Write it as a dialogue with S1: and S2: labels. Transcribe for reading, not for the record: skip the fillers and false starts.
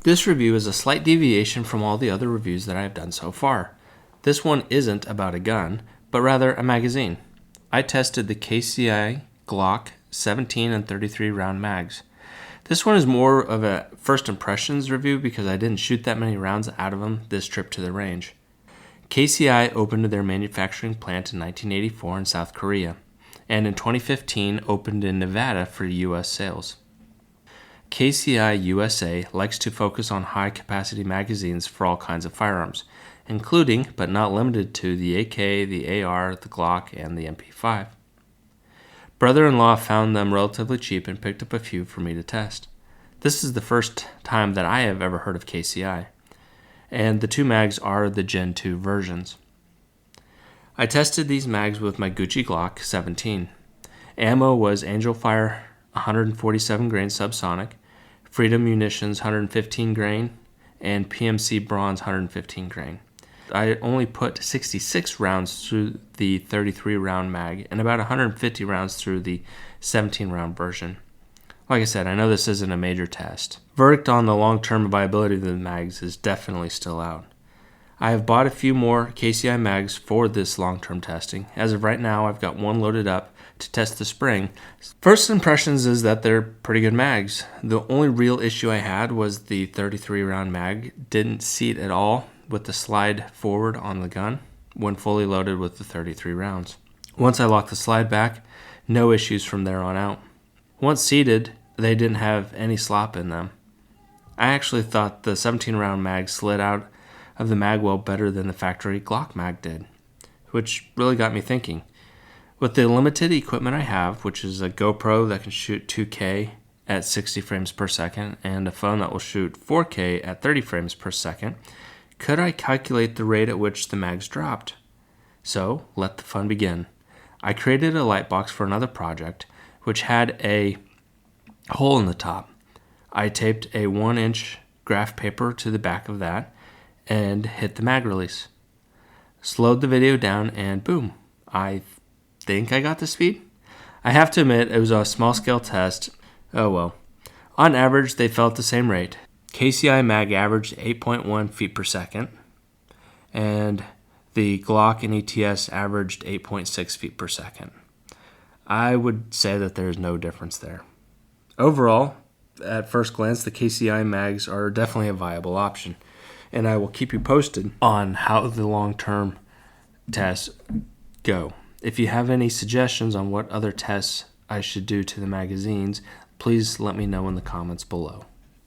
S1: This review is a slight deviation from all the other reviews that I have done so far. This one isn't about a gun, but rather a magazine. I tested the KCI Glock 17 and 33 round mags. This one is more of a first impressions review because I didn't shoot that many rounds out of them this trip to the range. KCI opened their manufacturing plant in 1984 in South Korea, and in 2015 opened in Nevada for U.S. sales. KCI USA likes to focus on high-capacity magazines for all kinds of firearms, including, but not limited to, the AK, the AR, the Glock, and the MP5. Brother-in-law found them relatively cheap and picked up a few for me to test. This is the first time that I have ever heard of KCI, and the two mags are the Gen 2 versions. I tested these mags with my Gucci Glock 17. Ammo was Angel Fire 147 grain subsonic, Freedom Munitions 115 grain, and PMC Bronze 115 grain. I only put 66 rounds through the 33 round mag and about 150 rounds through the 17 round version. Like I said, I know this isn't a major test. Verdict on the long-term viability of the mags is definitely still out. I have bought a few more KCI mags for this long-term testing. As of right now, I've got one loaded up to test the spring. First impressions is that they're pretty good mags. The only real issue I had was the 33 round mag didn't seat at all with the slide forward on the gun when fully loaded with the 33 rounds. Once I locked the slide back, no issues from there on out. Once seated, they didn't have any slop in them. I actually thought the 17 round mag slid out of the mag well better than the factory Glock mag did, which really got me thinking. With the limited equipment I have, which is a GoPro that can shoot 2K at 60 frames per second and a phone that will shoot 4K at 30 frames per second, could I calculate the rate at which the mags dropped? So, let the fun begin. I created a light box for another project, which had a hole in the top. I taped a 1-inch graph paper to the back of that and hit the mag release. Slowed the video down and boom, I think I got the speed. I have to admit, it was a small scale test. Oh well. On average, they fell at the same rate. KCI mag averaged 8.1 feet per second, and the Glock and ETS averaged 8.6 feet per second. I would say that there's no difference there. Overall, at first glance, the KCI mags are definitely a viable option, and I will keep you posted on how the long-term tests go. If you have any suggestions on what other tests I should do to the magazines, please let me know in the comments below.